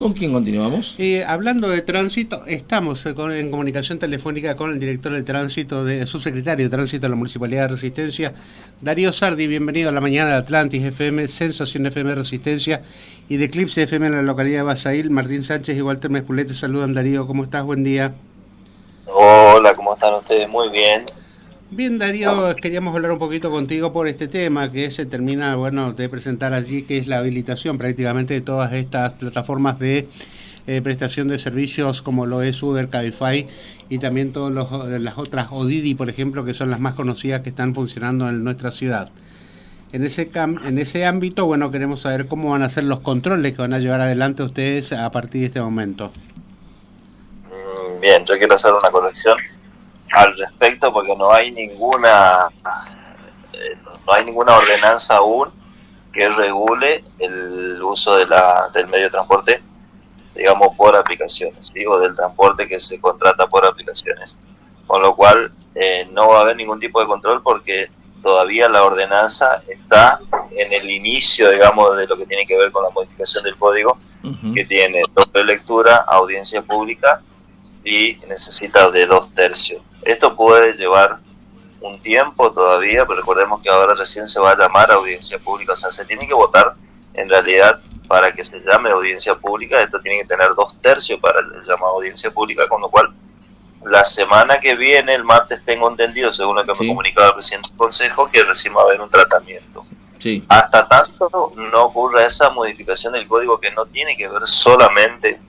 ¿Con quién continuamos? Hablando de tránsito, estamos en comunicación telefónica con el director de tránsito, de subsecretario de tránsito de la Municipalidad de Resistencia, Darío Sardi. Bienvenido a la mañana de Atlantis FM, Sensación FM Resistencia y de Eclipse FM en la localidad de Basail. Martín Sánchez y Walter Mespulé te saludan. Darío, ¿cómo estás? Buen día. Hola, ¿cómo están ustedes? Muy bien. Bien, Darío, queríamos hablar un poquito contigo por este tema que se termina, de presentar allí, que es la habilitación prácticamente de todas estas plataformas de prestación de servicios como lo es Uber, Cabify y también todas las otras ODiDi, por ejemplo, que son las más conocidas que están funcionando en nuestra ciudad. En ese ámbito, queremos saber cómo van a ser los controles que van a llevar adelante ustedes a partir de este momento. Bien, yo quiero hacer una corrección al respecto porque no hay ninguna ordenanza aún que regule el uso del medio de transporte, digamos, por aplicaciones, digo, del transporte que se contrata por aplicaciones, con lo cual no va a haber ningún tipo de control porque todavía la ordenanza está en el inicio, digamos, de lo que tiene que ver con la modificación del código, que tiene doble lectura, audiencia pública y necesita de 2/3. Esto puede llevar un tiempo todavía, pero recordemos que ahora recién se va a llamar audiencia pública, o sea, se tiene que votar en realidad para que se llame audiencia pública. Esto tiene que tener 2/3 para el llamado audiencia pública, con lo cual la semana que viene, el martes, tengo entendido, según lo que me comunicaba el presidente del Consejo, que recién va a haber un tratamiento. Sí. Hasta tanto no ocurra esa modificación del código, que no tiene que ver solamente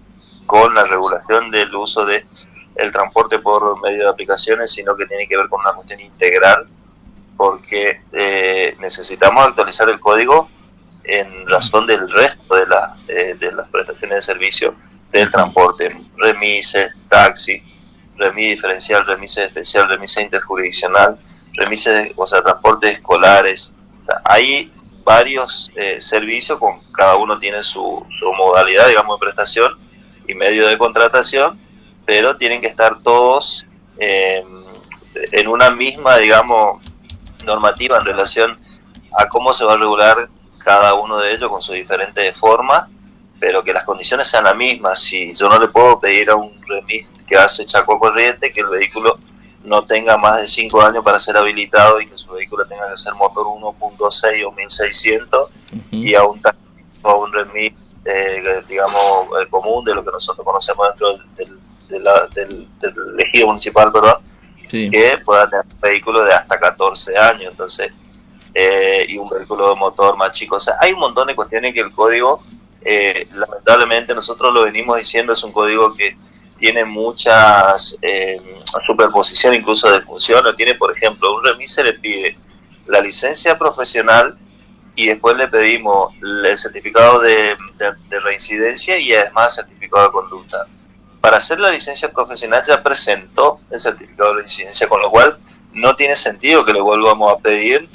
con la regulación del uso de el transporte por medio de aplicaciones, sino que tiene que ver con una cuestión integral, porque necesitamos actualizar el código en razón del resto de las prestaciones de servicio del transporte: remise, taxi, remise diferencial, remise especial, remise interjurisdiccional, remise, transportes escolares. O sea, hay varios servicios, con cada uno tiene su modalidad, digamos, de prestación y medio de contratación, pero tienen que estar todos en una misma, digamos, normativa en relación a cómo se va a regular cada uno de ellos con su diferente forma, pero que las condiciones sean las mismas. Si yo no le puedo pedir a un remis que hace Chaco Corriente que el vehículo no tenga más de 5 años para ser habilitado y que su vehículo tenga que ser motor 1.6 o 1600, y a un remis digamos, común, de lo que nosotros conocemos dentro del ejido municipal, que pueda tener un vehículo de hasta 14 años, entonces, y un vehículo de motor más chico. O sea, hay un montón de cuestiones que el código, lamentablemente nosotros lo venimos diciendo, es un código que tiene muchas superposición incluso de funciones. Tiene, por ejemplo, un remis se le pide la licencia profesional y después le pedimos el certificado de reincidencia y además el certificado de conducta. Para hacer la licencia profesional ya presentó el certificado de reincidencia, con lo cual no tiene sentido que le volvamos a pedir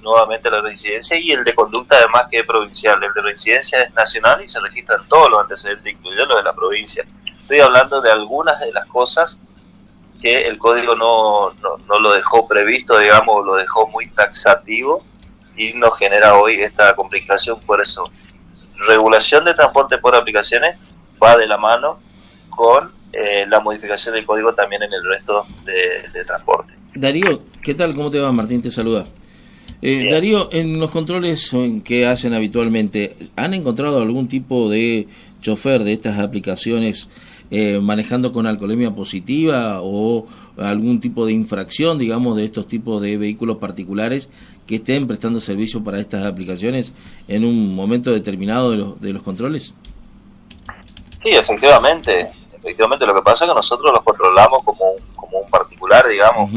nuevamente la reincidencia, y el de conducta además, que es provincial. El de reincidencia es nacional y se registran todos los antecedentes, incluidos los de la provincia. Estoy hablando de algunas de las cosas que el código no lo dejó previsto, digamos, lo dejó muy taxativo, y nos genera hoy esta complicación. Por eso, regulación de transporte por aplicaciones va de la mano con la modificación del código también en el resto de transporte. Darío, ¿qué tal? ¿Cómo te va? Martín te saluda. Darío, en los controles que hacen habitualmente, ¿han encontrado algún tipo de chofer de estas aplicaciones manejando con alcoholemia positiva o algún tipo de infracción, digamos, de estos tipos de vehículos particulares que estén prestando servicio para estas aplicaciones en un momento determinado de los controles? Sí, efectivamente. Lo que pasa es que nosotros los controlamos como un particular, digamos,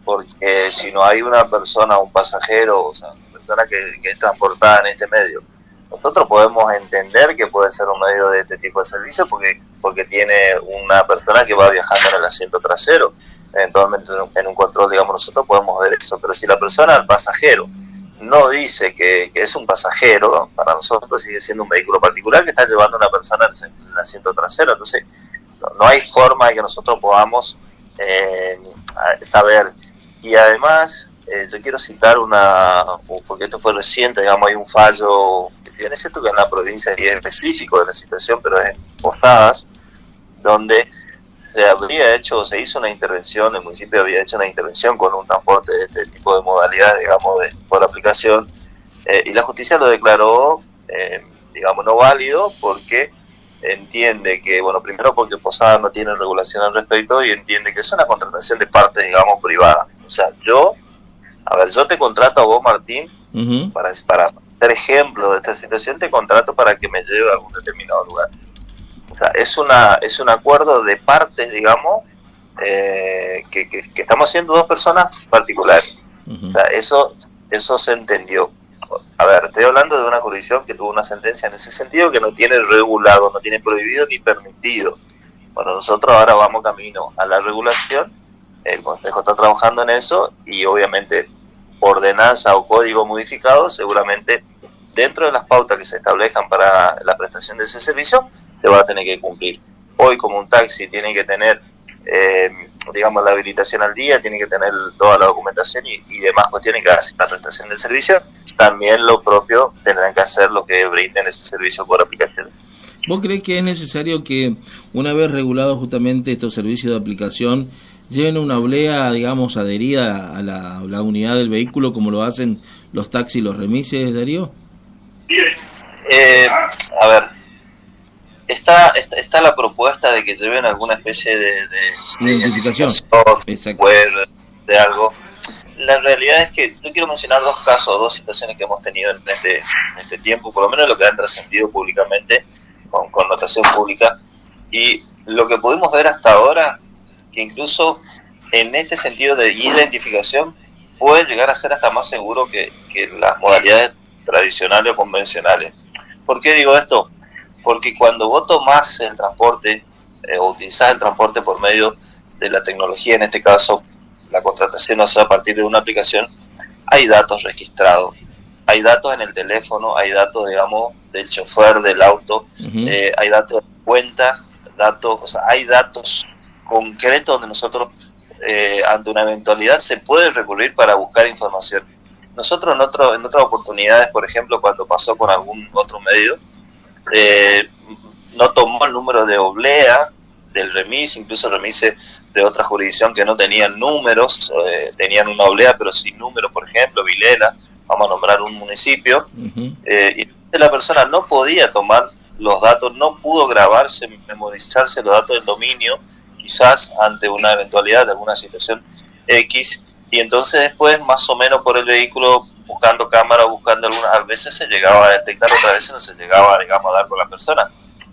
porque si no hay una persona, un pasajero, o sea, una persona que es transportada en este medio, nosotros podemos entender que puede ser un medio de este tipo de servicio porque tiene una persona que va viajando en el asiento trasero. Eventualmente en un control, digamos, nosotros podemos ver eso. Pero si la persona, el pasajero, no dice que es un pasajero, para nosotros sigue siendo un vehículo particular que está llevando a una persona en el asiento trasero. Entonces no hay forma de que nosotros podamos saber. Y además, yo quiero citar porque esto fue reciente, digamos, hay un fallo bien es cierto que en la provincia y es específico de la situación, pero es en Posadas, donde se hizo una intervención, el municipio había hecho una intervención con un transporte de este tipo de modalidad, digamos, por aplicación, y la justicia lo declaró, digamos, no válido, porque entiende que, bueno, primero porque Posadas no tiene regulación al respecto, y entiende que es una contratación de parte, digamos, privada. O sea, yo te contrato a vos, Martín, para ser ejemplo de esta situación, te contrato para que me lleve a algún determinado lugar. O sea, es un acuerdo de partes, digamos, que estamos haciendo dos personas particulares. O sea, eso se entendió. A ver, estoy hablando de una jurisdicción que tuvo una sentencia en ese sentido, que no tiene regulado, no tiene prohibido ni permitido. Bueno, nosotros ahora vamos camino a la regulación, el Consejo está trabajando en eso, y obviamente ordenanza o código modificado, seguramente dentro de las pautas que se establezcan para la prestación de ese servicio, se va a tener que cumplir. Hoy, como un taxi tiene que tener, digamos, la habilitación al día, tiene que tener toda la documentación y demás cuestiones que hacen la prestación del servicio, también lo propio tendrán que hacer los que brinden ese servicio por aplicación. ¿Vos creés que es necesario que, una vez regulados justamente estos servicios de aplicación, lleven una oblea, digamos, adherida a la unidad del vehículo, como lo hacen los taxis y los remises, Darío? A ver, está la propuesta de que lleven alguna especie de identificación, web, de algo. La realidad es que yo quiero mencionar dos situaciones que hemos tenido en este tiempo, por lo menos lo que han trascendido públicamente, con connotación pública, y lo que pudimos ver hasta ahora, que incluso en este sentido de identificación puede llegar a ser hasta más seguro que las modalidades tradicionales o convencionales. ¿Por qué digo esto? Porque cuando vos tomás el transporte o utilizás el transporte por medio de la tecnología, en este caso la contratación, o sea, a partir de una aplicación, hay datos registrados, hay datos en el teléfono, hay datos, digamos, del chofer del auto, hay datos de cuenta, o sea, hay datos concretos donde nosotros, ante una eventualidad, se puede recurrir para buscar información. Nosotros en otras oportunidades, por ejemplo, cuando pasó con algún otro medio, no tomó el número de oblea del remis, incluso remises de otra jurisdicción que no tenían números, tenían una oblea pero sin número, por ejemplo, Vilela, vamos a nombrar un municipio, y la persona no podía tomar los datos, no pudo grabarse, memorizarse los datos del dominio, quizás ante una eventualidad de alguna situación X, y entonces después, más o menos por el vehículo, buscando cámara, buscando a veces se llegaba a detectar, otras veces no se llegaba, digamos, a dar con la persona.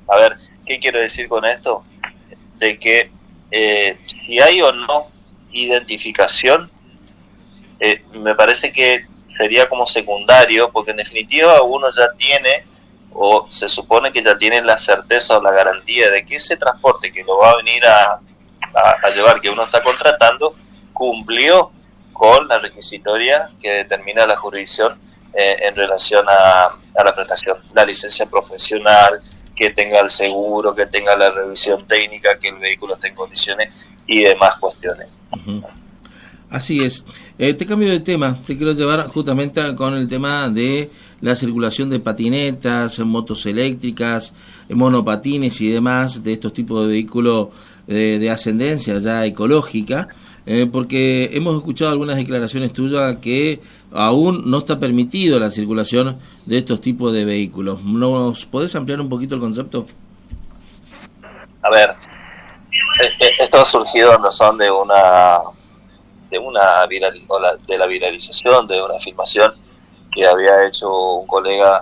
A ver, ¿qué quiero decir con esto? De que si hay o no identificación, me parece que sería como secundario, porque en definitiva uno ya tiene, o se supone que ya tiene la certeza o la garantía de que ese transporte que lo va a venir a llevar, que uno está contratando, cumplió con la requisitoria que determina la jurisdicción en relación a la prestación, la licencia profesional, que tenga el seguro, que tenga la revisión técnica, que el vehículo esté en condiciones y demás cuestiones. Así es. Te cambio de tema, te quiero llevar justamente con el tema de la circulación de patinetas, motos eléctricas, monopatines y demás, de estos tipos de vehículos de ascendencia ya ecológica, porque hemos escuchado algunas declaraciones tuyas que aún no está permitido la circulación de estos tipos de vehículos. ¿Nos podés ampliar un poquito el concepto? A ver, esto ha surgido en razón de la viralización de una filmación que había hecho un colega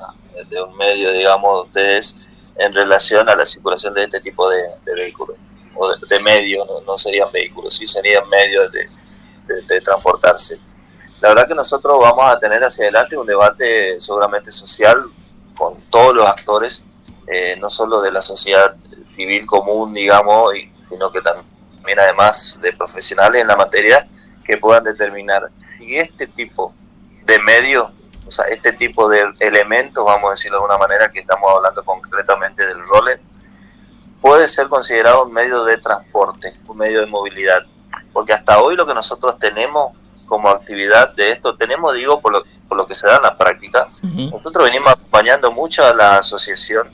de un medio, digamos, de ustedes, en relación a la circulación de este tipo de vehículos, o de medios, no serían vehículos, sí serían medios de transportarse. La verdad que nosotros vamos a tener hacia adelante un debate seguramente social con todos los actores, no solo de la sociedad civil común, digamos, sino que también además de profesionales en la materia, que puedan determinar si este tipo de medios, o sea, este tipo de elementos, vamos a decirlo de alguna manera, que estamos hablando concretamente del roller, puede ser considerado un medio de transporte, un medio de movilidad. Porque hasta hoy lo que nosotros tenemos como actividad de esto, tenemos, digo, por lo que se da en la práctica. Nosotros venimos acompañando mucho a la asociación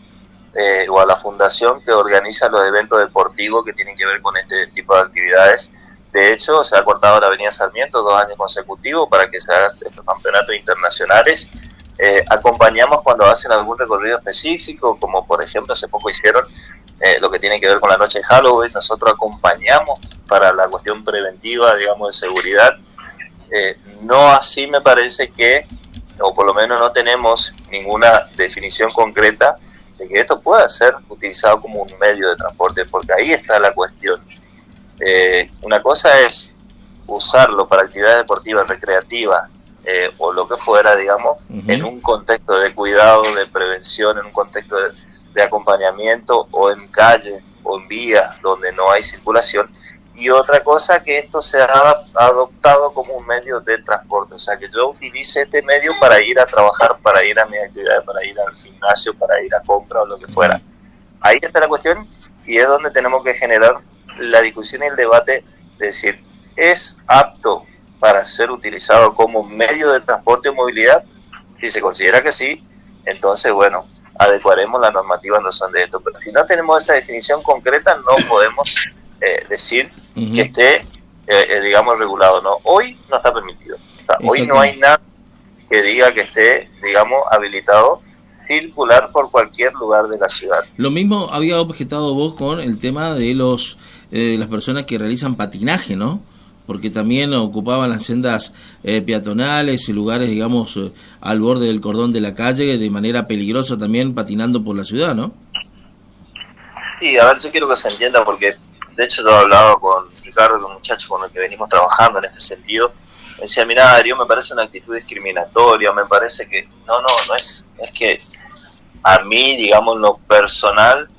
o a la fundación que organiza los eventos deportivos que tienen que ver con este tipo de actividades. De hecho, se ha cortado la Avenida Sarmiento 2 años consecutivos para que se hagan estos campeonatos internacionales. Acompañamos cuando hacen algún recorrido específico, como por ejemplo hace poco hicieron lo que tiene que ver con la noche de Halloween. Nosotros acompañamos para la cuestión preventiva, digamos, de seguridad. No así me parece que, o por lo menos no tenemos ninguna definición concreta de que esto pueda ser utilizado como un medio de transporte, porque ahí está la cuestión. Una cosa es usarlo para actividades deportivas, recreativas, o lo que fuera, digamos, en un contexto de cuidado, de prevención, en un contexto de acompañamiento, o en calle, o en vías donde no hay circulación. Y otra cosa, que esto se ha adoptado como un medio de transporte, o sea, que yo utilice este medio para ir a trabajar, para ir a mi actividad, para ir al gimnasio, para ir a compra o lo que fuera. Ahí está la cuestión, y es donde tenemos que generar la discusión y el debate de decir, ¿es apto para ser utilizado como medio de transporte o movilidad? Si se considera que sí, entonces, bueno, adecuaremos la normativa en razón de esto. Pero si no tenemos esa definición concreta, no podemos decir que esté, digamos, regulado. No, hoy no está permitido. O sea, hoy no hay nada que diga que esté, digamos, habilitado circular por cualquier lugar de la ciudad. Lo mismo había objetado vos con el tema de las personas que realizan patinaje, ¿no? Porque también ocupaban las sendas peatonales y lugares, digamos, al borde del cordón de la calle, de manera peligrosa también, patinando por la ciudad, ¿no? Sí, a ver, yo quiero que se entienda, porque de hecho yo he hablado con Ricardo, un muchacho con el que venimos trabajando en este sentido. Me decía, mira, Darío, me parece una actitud discriminatoria, me parece que no es que a mí, digamos, lo personal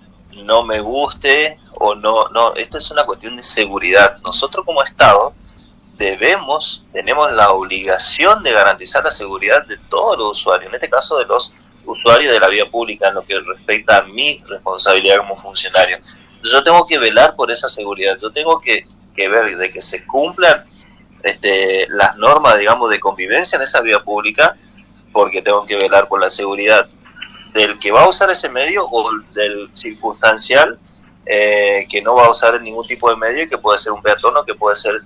no me guste o no, esto es una cuestión de seguridad. Nosotros como Estado tenemos la obligación de garantizar la seguridad de todos los usuarios, en este caso de los usuarios de la vía pública, en lo que respecta a mi responsabilidad como funcionario. Yo tengo que velar por esa seguridad, yo tengo que ver de que se cumplan las normas, digamos, de convivencia en esa vía pública, porque tengo que velar por la seguridad del que va a usar ese medio o del circunstancial que no va a usar ningún tipo de medio, que puede ser un peatón o que puede ser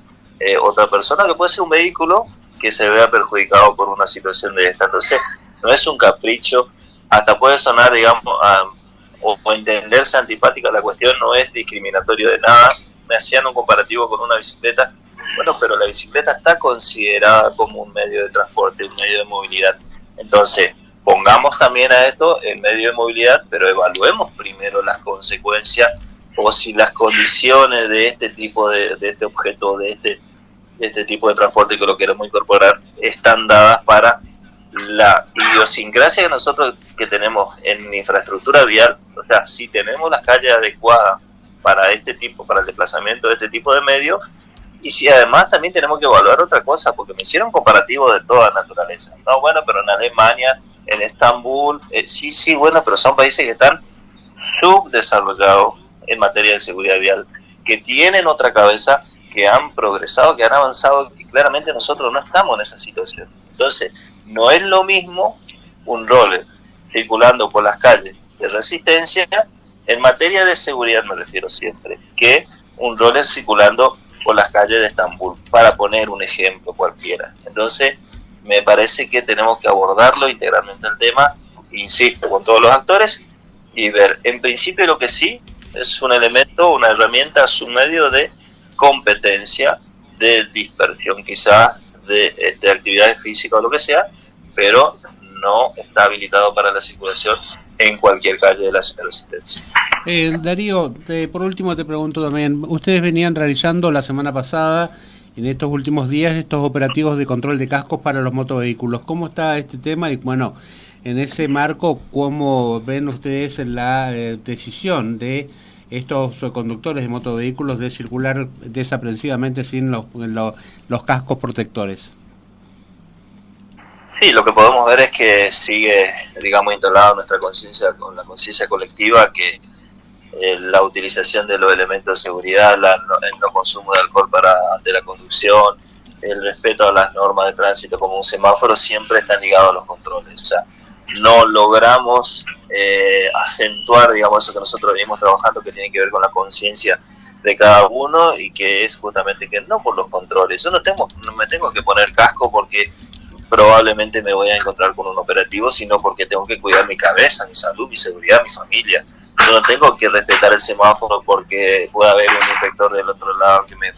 otra persona, que puede ser un vehículo que se vea perjudicado por una situación de esta. Entonces, no es un capricho, hasta puede sonar, digamos, o entenderse antipática la cuestión, no es discriminatorio de nada. Me hacían un comparativo con una bicicleta. Bueno, pero la bicicleta está considerada como un medio de transporte, un medio de movilidad. Entonces, pongamos también a esto el medio de movilidad, pero evaluemos primero las consecuencias, o si las condiciones de este tipo de este objeto, de este tipo de transporte que lo queremos incorporar, están dadas para la idiosincrasia que nosotros que tenemos en infraestructura vial. O sea, si tenemos las calles adecuadas para el desplazamiento de este tipo de medios, y si además también tenemos que evaluar otra cosa, porque me hicieron comparativo de toda naturaleza. No, bueno, pero en Alemania, en Estambul, sí, bueno, pero son países que están subdesarrollados en materia de seguridad vial, que tienen otra cabeza, que han progresado, que han avanzado, que claramente nosotros no estamos en esa situación. Entonces, no es lo mismo un roller circulando por las calles de Resistencia, en materia de seguridad me refiero siempre, que un roller circulando por las calles de Estambul, para poner un ejemplo cualquiera. Entonces, me parece que tenemos que abordarlo integralmente el tema, insisto, con todos los actores, y ver, en principio lo que sí es un elemento, una herramienta, es un medio de competencia, de dispersión quizás, de actividades físicas o lo que sea, pero no está habilitado para la circulación en cualquier calle de la ciudad de Resistencia. Darío, por último te pregunto también, ustedes venían realizando la semana pasada, en estos últimos días, estos operativos de control de cascos para los motovehículos. ¿Cómo está este tema? Y bueno, en ese marco, ¿cómo ven ustedes la decisión de estos conductores de motovehículos de circular desaprensivamente sin los cascos protectores? Sí, lo que podemos ver es que sigue, digamos, instalada nuestra conciencia, con la conciencia colectiva, que la utilización de los elementos de seguridad, el no consumo de alcohol ante la conducción, el respeto a las normas de tránsito como un semáforo siempre está ligado a los controles. O sea, no logramos acentuar, digamos, eso que nosotros venimos trabajando, que tiene que ver con la conciencia de cada uno, y que es justamente que no por los controles. Yo no me tengo que poner casco porque probablemente me voy a encontrar con un operativo, sino porque tengo que cuidar mi cabeza, mi salud, mi seguridad, mi familia. Yo no tengo que respetar el semáforo porque pueda haber un inspector del otro lado que me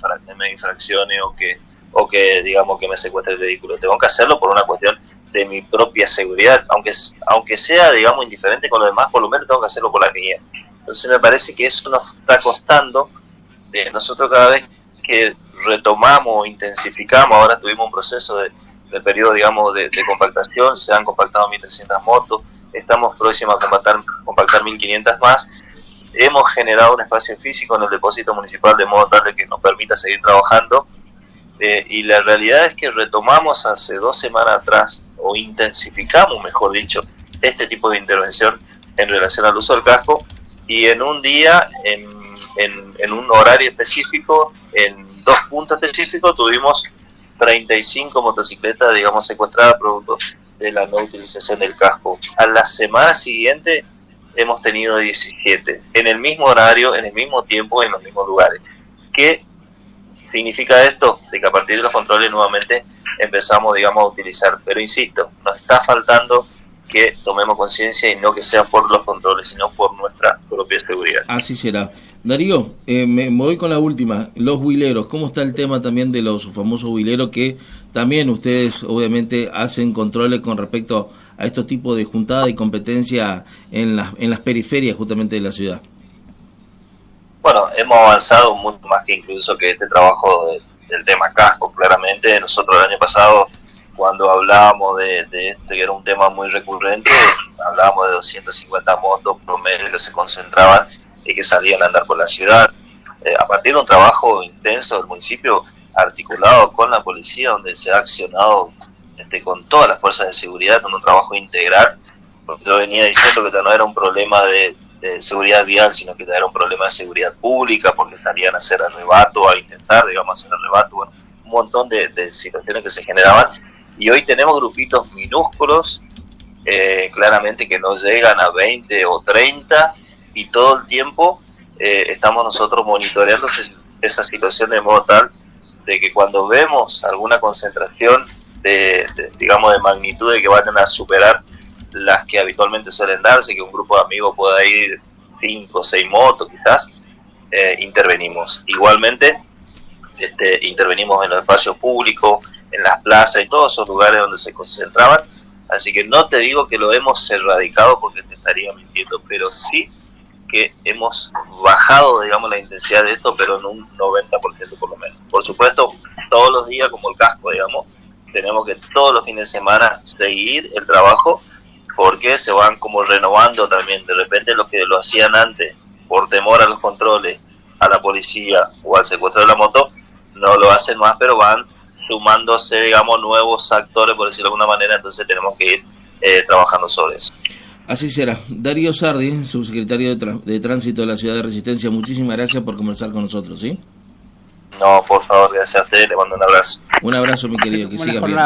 infraccione o que digamos que me secuestre el vehículo. Tengo que hacerlo por una cuestión de mi propia seguridad, aunque sea, digamos, indiferente con lo demás, por lo menos tengo que hacerlo por la mía. Entonces me parece que eso nos está costando. Nosotros cada vez que retomamos, intensificamos, ahora tuvimos un proceso de periodo, digamos, de compactación, se han compactado 1.300 motos, estamos próximos a compactar 1.500 más. Hemos generado un espacio físico en el depósito municipal de modo tal de que nos permita seguir trabajando, y la realidad es que retomamos hace 2 semanas atrás, o intensificamos, mejor dicho, este tipo de intervención en relación al uso del casco, y en un día, en un horario específico, en 2 puntos específicos, tuvimos 35 motocicletas, digamos, secuestradas producto de la no utilización del casco. A la semana siguiente hemos tenido 17, en el mismo horario, en el mismo tiempo, en los mismos lugares. ¿Qué significa esto? De que a partir de los controles nuevamente empezamos, digamos, a utilizar. Pero insisto, nos está faltando que tomemos conciencia y no que sea por los controles, sino por nuestra propia seguridad. Así será. Darío, me voy con la última. Los huileros, ¿cómo está el tema también de los famosos huileros que también ustedes obviamente hacen controles con respecto a estos tipos de juntada y competencia en las periferias justamente de la ciudad? Bueno, hemos avanzado mucho más que incluso que este trabajo del tema casco. Claramente nosotros el año pasado, cuando hablábamos de este, que era un tema muy recurrente, hablábamos de 250 motos promedio que se concentraban y que salían a andar por la ciudad. A partir de un trabajo intenso del municipio, articulado con la policía, donde se ha accionado con todas las fuerzas de seguridad, con un trabajo integral, porque yo venía diciendo que no era un problema de seguridad vial, sino que era un problema de seguridad pública, porque salían a hacer arrebato, a intentar, digamos, hacer arrebato, bueno, un montón de situaciones que se generaban. Y hoy tenemos grupitos minúsculos, claramente que no llegan a 20 o 30, y todo el tiempo estamos nosotros monitoreando esa situación de modo tal de que cuando vemos alguna concentración digamos, de magnitud de que vayan a superar las que habitualmente suelen darse, que un grupo de amigos pueda ir 5 o 6 motos quizás, intervenimos. Igualmente, intervenimos en los espacios públicos, en las plazas y todos esos lugares donde se concentraban. Así que no te digo que lo hemos erradicado porque te estaría mintiendo, pero sí que hemos bajado, digamos, la intensidad de esto, pero en un 90% por lo menos. Por supuesto, todos los días, como el casco, digamos, tenemos que todos los fines de semana seguir el trabajo, porque se van como renovando también. De repente los que lo hacían antes por temor a los controles, a la policía o al secuestro de la moto, no lo hacen más, pero van sumándose, digamos, nuevos actores, por decirlo de alguna manera. Entonces tenemos que ir trabajando sobre eso. Así será. Darío Sardi, subsecretario de Tránsito de la Ciudad de Resistencia, muchísimas gracias por conversar con nosotros, ¿sí? No, por favor, gracias a usted, le mando un abrazo. Un abrazo, mi querido, que siga bien.